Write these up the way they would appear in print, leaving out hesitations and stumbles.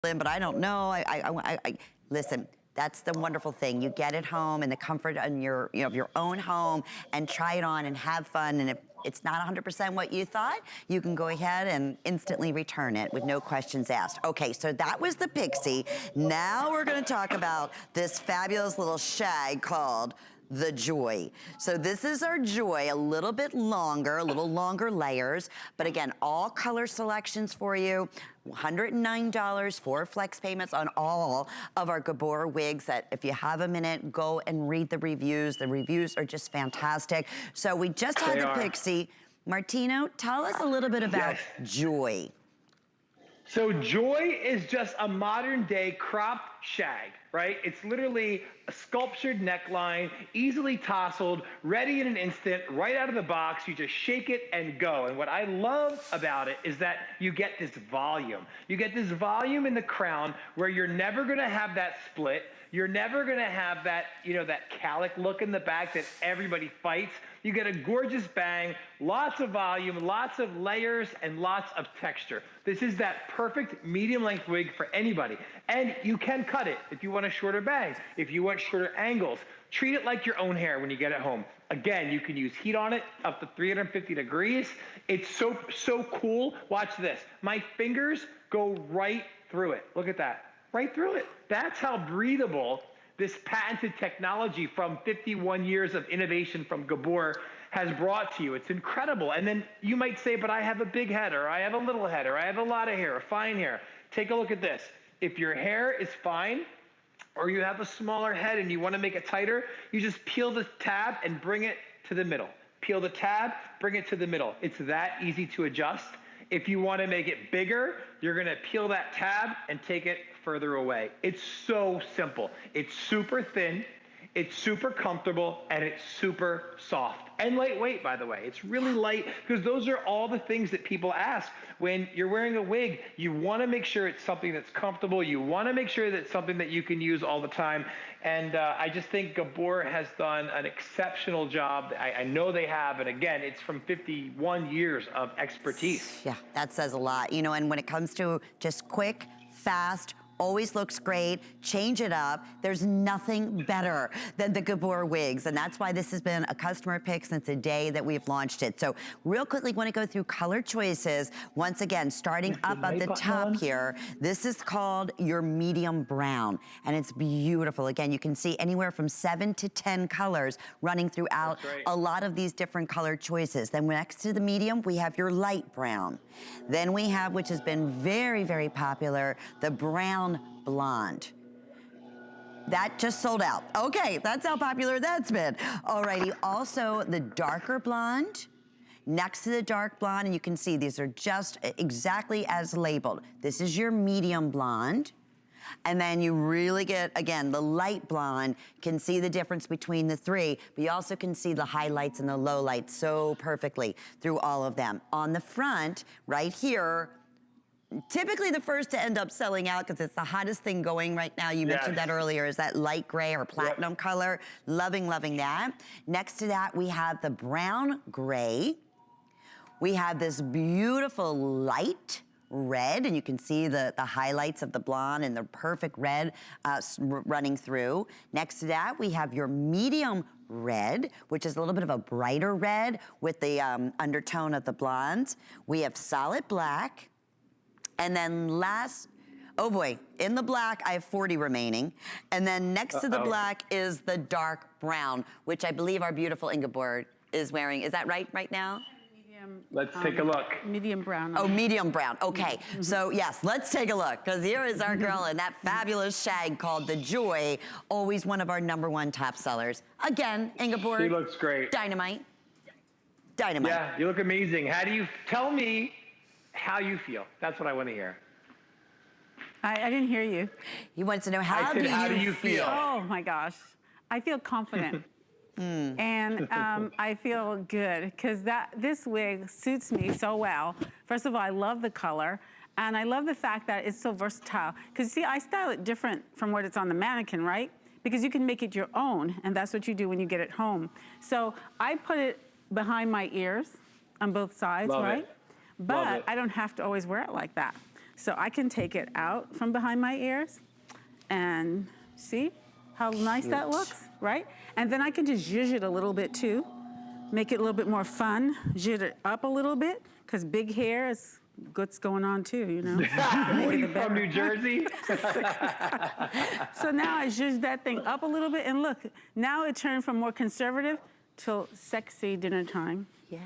but I don't know. Listen, that's the wonderful thing. You get it home in the comfort of your, of your own home and try it on and have fun. And if it's not 100% what you thought, you can go ahead and instantly return it with no questions asked. Okay, so that was the Pixie. Now we're gonna talk about this fabulous little shag called the Joy. So this is our Joy, a little longer layers, but again, all color selections for you. $109 for flex payments on all of our Gabor wigs that if you have a minute, go and read the reviews. The reviews are just fantastic. So we just had the Pixie. Martino, tell us a little bit about Joy. So Joy is just a modern day cropped shag, right? It's literally a sculptured neckline, easily tousled, ready in an instant, right out of the box. You just shake it and go. And what I love about it is that you get this volume. You get this volume in the crown where you're never gonna have that split. You're never gonna have that, that calic look in the back that everybody fights. You get a gorgeous bang, lots of volume, lots of layers, and lots of texture. This is that perfect medium length wig for anybody. And you can cut it if you want a shorter bang, if you want shorter angles. Treat it like your own hair when you get it home. Again, you can use heat on it up to 350 degrees. It's so cool. Watch this. My fingers go right through it. Look at that. Right through it. That's how breathable this patented technology from 51 years of innovation from Gabor has brought to you. It's incredible. And then you might say, but I have a big head, or I have a little head, or I have a lot of hair, or fine hair. Take a look at this. If your hair is fine, or you have a smaller head and you want to make it tighter, you just peel the tab and bring it to the middle. Peel the tab, bring it to the middle. It's that easy to adjust. If you want to make it bigger, you're going to peel that tab and take it further away. It's so simple. It's super thin, it's super comfortable, and it's super soft. And lightweight, by the way. It's really light, because those are all the things that people ask. When you're wearing a wig, you want to make sure it's something that's comfortable. You want to make sure that it's something that you can use all the time. And I just think Gabor has done an exceptional job. I know they have. And again, it's from 51 years of expertise. Yeah, that says a lot. And when it comes to just quick, fast, always looks great, change it up. There's nothing better than the Gabor wigs, and that's why this has been a customer pick since the day that we've launched it. So real quickly, want to go through color choices. Once again, starting up at the top here, this is called your medium brown, and it's beautiful. Again, you can see anywhere from 7 to 10 colors running throughout a lot of these different color choices. Then next to the medium, we have your light brown. Then we have, which has been very, very popular, the brown blonde. That just sold out. Okay, that's how popular that's been. Alrighty, also the darker blonde, next to the dark blonde, and you can see these are just exactly as labeled. This is your medium blonde. And then you really get, again, the light blonde. Can see the difference between the three, but you also can see the highlights and the lowlights so perfectly through all of them. On the front, right here, typically the first to end up selling out because it's the hottest thing going right now. You mentioned that earlier, is that light gray or platinum color. Loving that. Next to that, we have the brown gray. We have this beautiful light red, and you can see the highlights of the blonde and the perfect red running through. Next to that, we have your medium red, which is a little bit of a brighter red with the undertone of the blondes. We have solid black. And then last, oh boy, in the black, I have 40 remaining. And then next to the black is the dark brown, which I believe our beautiful Gabor is wearing. Is that right now? Medium, let's take a look. Medium brown. Oh, medium brown, okay. So yes, let's take a look, because here is our girl in that fabulous shag called the Joy, always one of our #1 top sellers. Again, Gabor. She looks great. Dynamite. Dynamite. Yeah, you look amazing. How do you, tell me how you feel. That's what I want to hear. I didn't hear you. He wants to know how do you feel? Oh my gosh. I feel confident. And I feel good because this wig suits me so well. First of all, I love the color. And I love the fact that it's so versatile. Because see, I style it different from what it's on the mannequin, right? Because you can make it your own, and that's what you do when you get it home. So I put it behind my ears on both sides, right? But I don't have to always wear it like that. So I can take it out from behind my ears and see how nice that looks, right? And then I can just zhuzh it a little bit too, make it a little bit more fun, zhuzh it up a little bit, because big hair is what's going on too, you know? What are you from, New Jersey? So now I zhuzh that thing up a little bit, and look, now it turned from more conservative to sexy dinner time. Yes.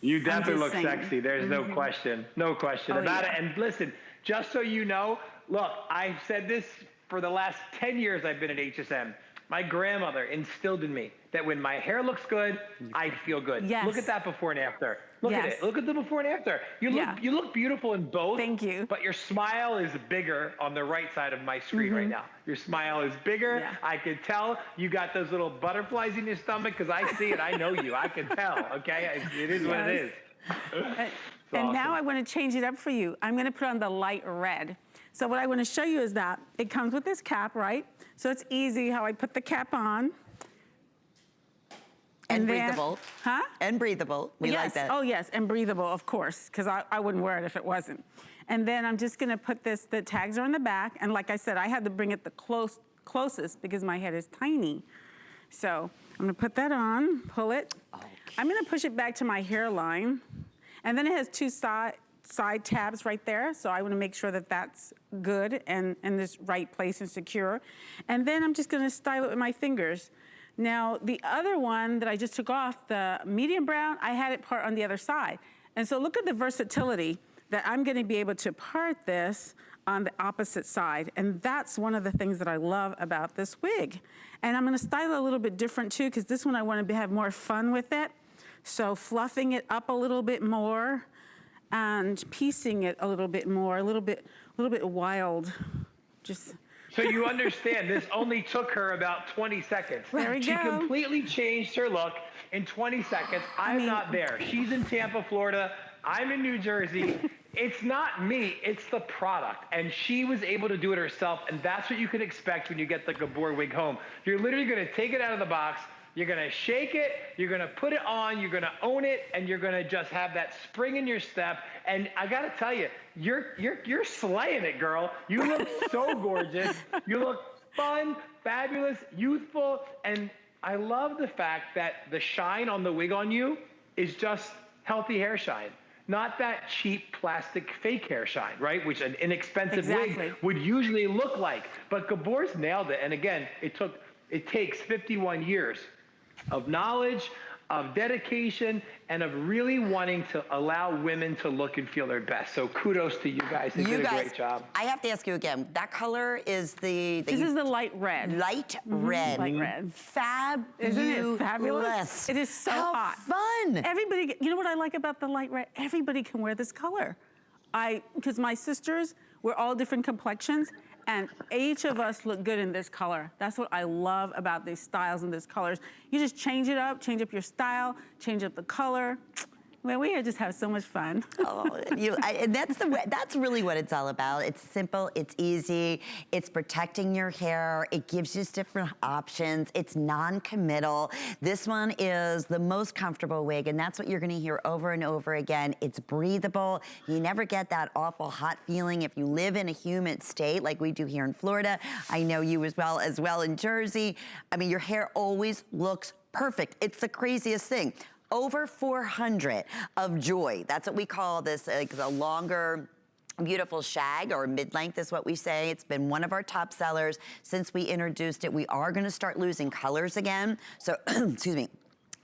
You definitely look saying. sexy. There's no question. No question about it. And listen, just so you know, look, I've said this for the last 10 years I've been at HSM. My grandmother instilled in me that when my hair looks good, I feel good. Yes. Look at that before and after. Look at Yes. it. Look at the before and after. You look beautiful in both. Thank you. But your smile is bigger on the right side of my screen right now. Your smile is bigger. Yeah. I can tell you got those little butterflies in your stomach because I see it. I know you. I can tell. Okay, it is what it is. And now I want to change it up for you. I'm going to put on the light red. So what I want to show you is that it comes with this cap, right? So it's easy how I put the cap on. And then- breathable. Huh? And breathable. We yes. like that. Oh, yes, and breathable, of course, because I wouldn't wear it if it wasn't. And then I'm just going to put this, the tags are in the back, and like I said, I had to bring it the closest because my head is tiny. So I'm going to put that on, pull it. Okay. I'm going to push it back to my hairline, and then it has two side tabs right there, so I want to make sure that that's good and in this right place and secure. And then I'm just going to style it with my fingers. Now, the other one that I just took off, the medium brown, I had it part on the other side. And so look at the versatility that I'm going to be able to part this on the opposite side. And that's one of the things that I love about this wig. And I'm going to style it a little bit different too, because this one I want to have more fun with it. So fluffing it up a little bit more and piecing it a little bit more, a little bit wild. Just. So you understand, this only took her about 20 seconds. There we She go. completely changed her look in 20 seconds. I'm not there. She's in Tampa, Florida. I'm in New Jersey. It's not me, it's the product. And she was able to do it herself, and that's what you can expect when you get the Gabor wig home. You're literally gonna take it out of the box, you're gonna shake it, you're gonna put it on, you're gonna own it, and you're gonna just have that spring in your step. And I gotta tell you, you're slaying it, girl. You look so gorgeous. You look fun, fabulous, youthful, and I love the fact that the shine on the wig on you is just healthy hair shine. Not that cheap plastic fake hair shine, right? Which an inexpensive wig would usually look like. But Gabor's nailed it. And again, it takes 51 years of knowledge, of dedication, and of really wanting to allow women to look and feel their best. So kudos to you guys. You did a great job. I have to ask you again, that color is this is the light red. Light red. Light red. Fabulous. Isn't it fabulous? It is so hot. Fun. Everybody, you know what I like about the light red? Everybody can wear this color. Because my sisters, we're all different complexions, and each of us look good in this color. That's what I love about these styles and these colors. You just change it up, change up your style, change up the color. Man, we just have so much fun. And that's really what it's all about. It's simple, it's easy, it's protecting your hair, it gives you different options, it's non-committal. This one is the most comfortable wig, and that's what you're gonna hear over and over again. It's breathable. You never get that awful hot feeling if you live in a humid state like we do here in Florida. I know you as well in Jersey. I mean, your hair always looks perfect. It's the craziest thing. Over 400 of Joy. That's what we call this, the longer, beautiful shag, or mid-length is what we say. It's been one of our top sellers since we introduced it. We are gonna start losing colors again. So, excuse me,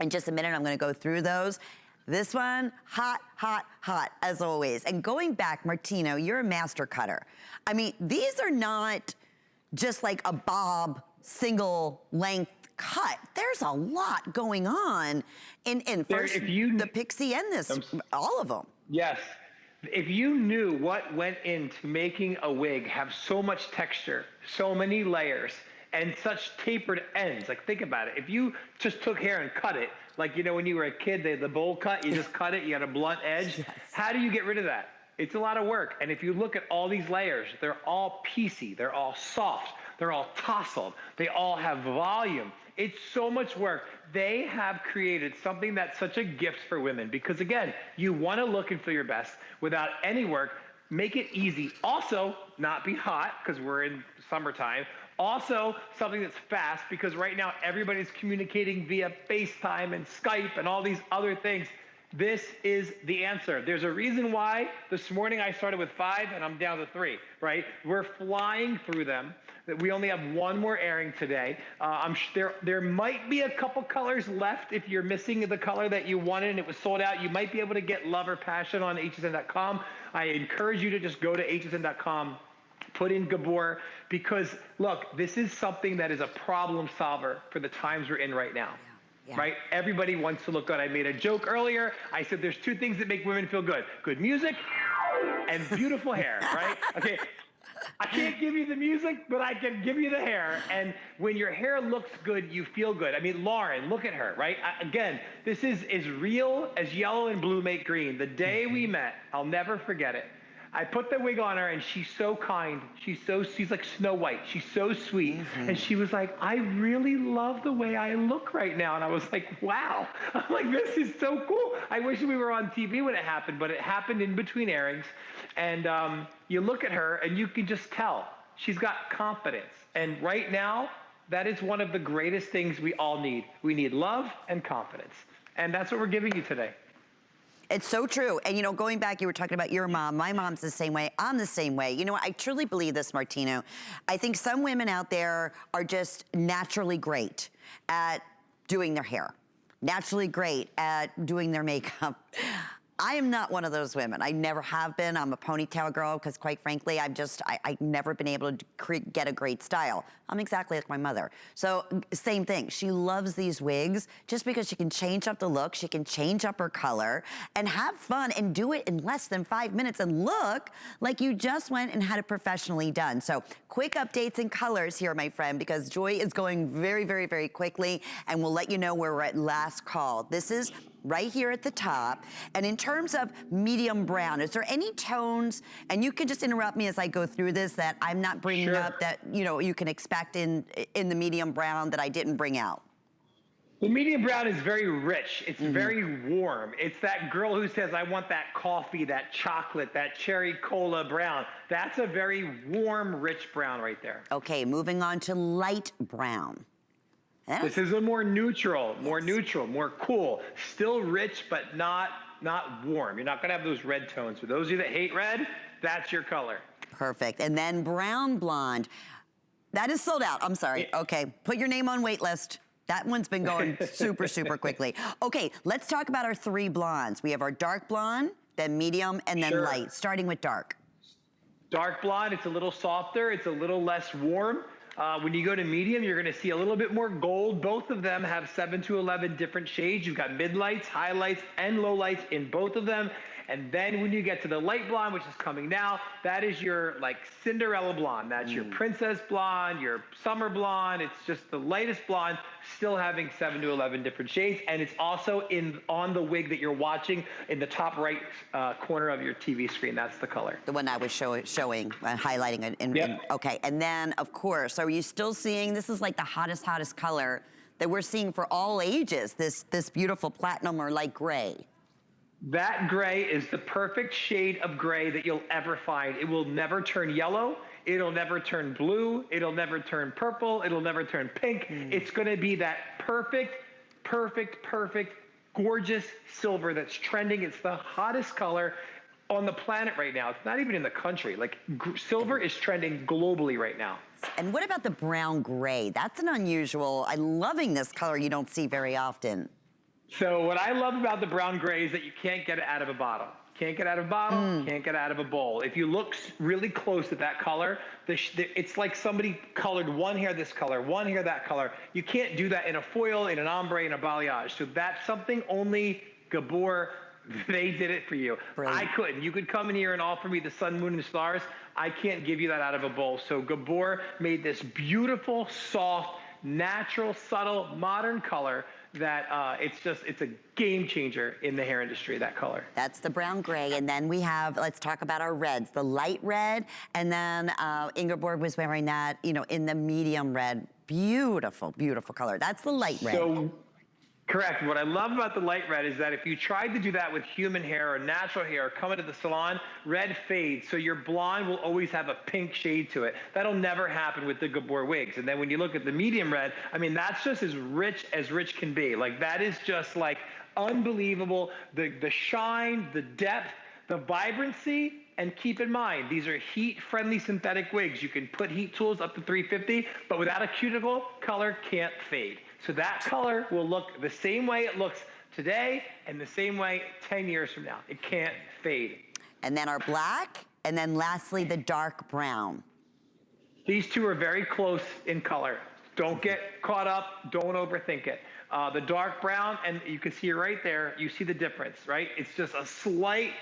in just a minute, I'm gonna go through those. This one, hot, hot, hot, as always. And going back, Martino, you're a master cutter. I mean, these are not just like a bob, single length cut. There's a lot going on in first the pixie and this, all of them. Yes. If you knew what went into making a wig have so much texture, so many layers, and such tapered ends, like think about it. If you just took hair and cut it, like, you know, when you were a kid, the bowl cut, you just cut it, you had a blunt edge. Yes. How do you get rid of that? It's a lot of work. And if you look at all these layers, they're all piecey, they're all soft, they're all tousled, they all have volume. It's so much work. They have created something that's such a gift for women because, again, you want to look and feel your best without any work. Make it easy. Also, not be hot because we're in summertime. Also, something that's fast because right now everybody's communicating via FaceTime and Skype and all these other things. This is the answer. There's a reason why this morning I started with 5 and I'm down to 3, right? We're flying through them. We only have one more airing today. There might be a couple colors left if you're missing the color that you wanted and it was sold out. You might be able to get Love or Passion on hsn.com. I encourage you to just go to hsn.com, put in Gabor, because look, this is something that is a problem solver for the times we're in right now. Yeah. Right? Everybody wants to look good. I made a joke earlier. I said there's 2 things that make women feel good. Good music and beautiful hair, right? Okay. I can't give you the music, but I can give you the hair. And when your hair looks good, you feel good. I mean, Lauren, look at her, right? Again, this is as real as yellow and blue make green. The day we met, I'll never forget it. I put the wig on her and she's so kind. She's like Snow White. She's so sweet. And she was like, I really love the way I look right now. And I was like, wow. I'm like, this is so cool. I wish we were on TV when it happened, but it happened in between airings. And you look at her and you can just tell she's got confidence. And right now, that is one of the greatest things we all need. We need love and confidence. And that's what we're giving you today. It's so true. And, you know, going back, you were talking about your mom. My mom's the same way. I'm the same way. You know, I truly believe this, Martino. I think some women out there are just naturally great at doing their hair, naturally great at doing their makeup. I am not one of those women. I never have been. I'm a ponytail girl because, quite frankly, I've never been able to get a great style. I'm exactly like my mother. So same thing. She loves these wigs just because she can change up the look, she can change up her color, and have fun and do it in less than 5 minutes and look like you just went and had it professionally done. So quick updates and colors here, my friend, because Joy is going very, very, very quickly, and we'll let you know where we're at last call. This is right here at the top. And in terms of medium brown, is there any tones, and you can just interrupt me as I go through this, that I'm not bringing up that, you know, you can expect in the medium brown that I didn't bring out? The medium brown is very rich. It's very warm. It's that girl who says, I want that coffee, that chocolate, that cherry cola brown. That's a very warm, rich brown right there. Okay, moving on to light brown. This is a more neutral, more cool. Still rich, but not warm. You're not gonna have those red tones. For those of you that hate red, that's your color. Perfect. And then brown blonde. That is sold out. I'm sorry. Okay, put your name on wait list. That one's been going super, super quickly. Okay, let's talk about our 3 blondes. We have our dark blonde, then medium, and then light, starting with dark. Dark blonde, it's a little softer. It's a little less warm. When you go to medium, you're gonna see a little bit more gold. Both of them have 7 to 11 different shades. You've got mid lights, highlights, and low lights in both of them. And then when you get to the light blonde, which is coming now, that is your like Cinderella blonde. That's your princess blonde, your summer blonde. It's just the lightest blonde, still having 7 to 11 different shades. And it's also on the wig that you're watching in the top right corner of your TV screen. That's the color. The one I was showing, highlighting it. Okay, and then of course, are you still seeing, this is like the hottest color that we're seeing for all ages, this beautiful platinum or light gray. That gray is the perfect shade of gray that you'll ever find. It will never turn yellow. It'll never turn blue. It'll never turn purple. It'll never turn pink. It's going to be that perfect, gorgeous silver that's trending. It's the hottest color on the planet right now. It's not even in the country. Like silver is trending globally right now. And what about the brown gray? That's an unusual, I'm loving this color you don't see very often. So what I love about the brown gray is that you can't get it out of a bottle. Can't get out of a bottle, can't get out of a bowl. If you look really close at that color, it's like somebody colored one hair this color, one hair that color. You can't do that in a foil, in an ombre, in a balayage. So that's something only Gabor, they did it for you. Brilliant. I couldn't. You could come in here and offer me the sun, moon, and stars. I can't give you that out of a bowl. So Gabor made this beautiful, soft, natural, subtle, modern color that it's a game changer in the hair industry, that color. That's the brown gray. And then we have, let's talk about our reds, the light red. And then Ingeborg was wearing that, you know, in the medium red. Beautiful, beautiful color. That's the light red. So Correct. What I love about the light red is that if you tried to do that with human hair or natural hair or come into the salon, red fades. So your blonde will always have a pink shade to it. That'll never happen with the Gabor wigs. And then when you look at the medium red, I mean, that's just as rich can be. Like, that is just like unbelievable. The shine, the depth, the vibrancy. And keep in mind, these are heat-friendly synthetic wigs. You can put heat tools up to 350, but without a cuticle, color can't fade. So that color will look the same way it looks today and the same way 10 years from now. It can't fade. And then our black, and then lastly, the dark brown. These two are very close in color. Don't get caught up. Don't overthink it. The dark brown, and you can see it right there. You see the difference, right? It's just a slight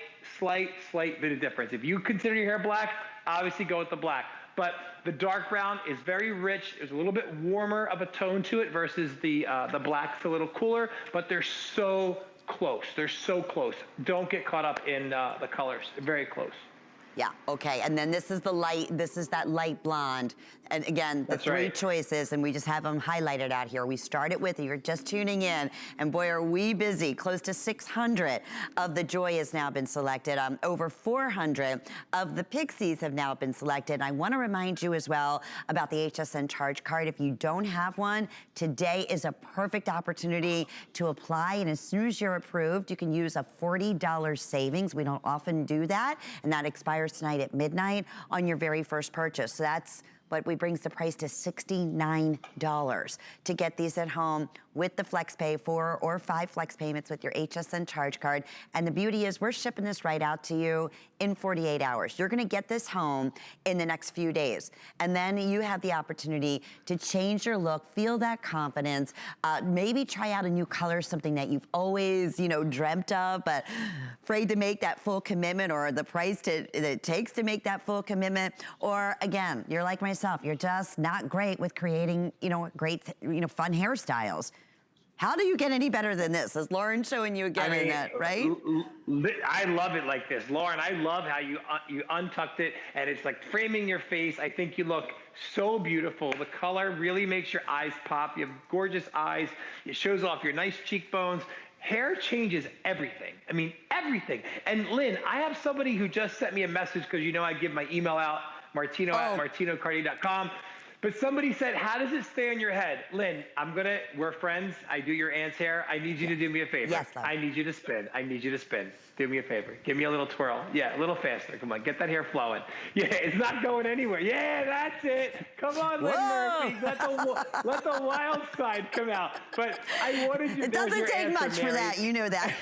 bit of difference. If you consider your hair black, obviously go with the black. But the dark brown is very rich. There's a little bit warmer of a tone to it versus the black's a little cooler, but they're so close. They're so close. Don't get caught up in the colors. They're very close. Yeah, okay, and then this is that light blonde. And again, the three choices, and we just have them highlighted out here. We started with, if you're just tuning in, and boy, are we busy. Close to 600 of the Joy has now been selected. Over 400 of the Pixies have now been selected. And I wanna remind you as well about the HSN charge card. If you don't have one, today is a perfect opportunity to apply, and as soon as you're approved, you can use a $40 savings. We don't often do that, and that expires tonight at midnight on your very first purchase. So that's what brings the price to $69 to get these at home with the FlexPay, 4 or 5 flex payments with your HSN charge card. And the beauty is we're shipping this right out to you in 48 hours. You're gonna get this home in the next few days. And then you have the opportunity to change your look, feel that confidence, maybe try out a new color, something that you've always, dreamt of, but afraid to make that full commitment, or the price that it takes to make that full commitment. Or again, you're like myself, you're just not great with creating, great, fun hairstyles. How do you get any better than this? Is Lauren showing you again in that, right? I love it like this. Lauren, I love how you untucked it, and it's like framing your face. I think you look so beautiful. The color really makes your eyes pop. You have gorgeous eyes. It shows off your nice cheekbones. Hair changes everything. I mean, everything. And Lynn, I have somebody who just sent me a message, because I give my email out, martino@martinocardi.com. But somebody said, how does it stay on your head? Lynn, we're friends. I do your aunt's hair. I need you to do me a favor. Yes, love. I need you to spin. Do me a favor. Give me a little twirl. Yeah, a little faster. Come on, get that hair flowing. Yeah, it's not going anywhere. Yeah, that's it. Come on, Lynn Murphy. Let the wild side come out. But I wanted you to It doesn't take much for that. You know that.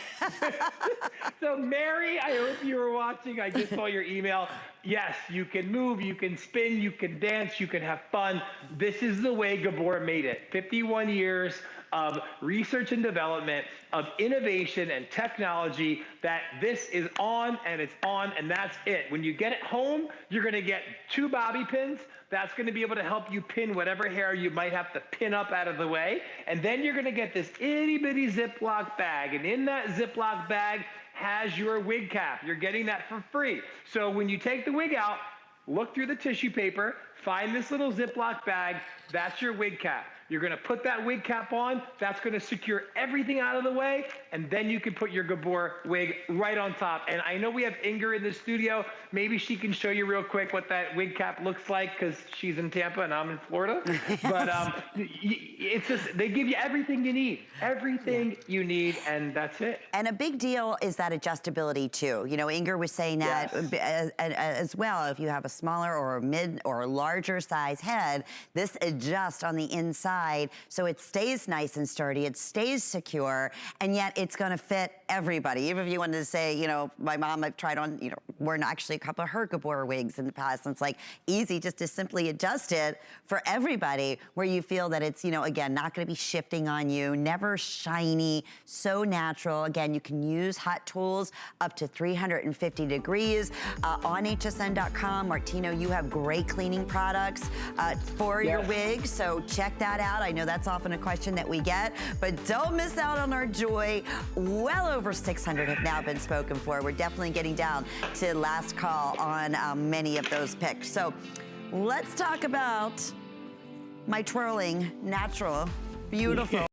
So, Mary, I hope you were watching. I just saw your email. Yes, you can move, you can spin, you can dance, you can have fun. This is the way Gabor made it. 51 years of research and development, of innovation and technology, that this is on, and it's on, and that's it. When you get it home, you're gonna get 2 bobby pins. That's gonna be able to help you pin whatever hair you might have to pin up out of the way. And then you're gonna get this itty bitty Ziploc bag. And in that Ziploc bag has your wig cap. You're getting that for free. So when you take the wig out, look through the tissue paper, find this little Ziploc bag, that's your wig cap. You're gonna put that wig cap on, that's gonna secure everything out of the way, and then you can put your Gabor wig right on top. And I know we have Inger in the studio. Maybe she can show you real quick what that wig cap looks like, because she's in Tampa and I'm in Florida. But it's just, they give you everything you need. Everything you need, and that's it. And a big deal is that adjustability too. Inger was saying that as well. If you have a smaller or a mid or a larger size head, this adjusts on the inside, so it stays nice and sturdy, it stays secure, and yet it's gonna fit everybody. Even if you wanted to say, my mom, I've tried on, worn actually a couple of her Gabor wigs in the past, and it's like easy just to simply adjust it for everybody, where you feel that it's, again, not gonna be shifting on you, never shiny, so natural. Again, you can use hot tools up to 350 degrees. On hsn.com, Martino, you have great cleaning products for your wigs, so check that out. I know that's often a question that we get, but don't miss out on our Joy. Well over 600 have now been spoken for. We're definitely getting down to last call on many of those picks. So let's talk about my twirling, natural, beautiful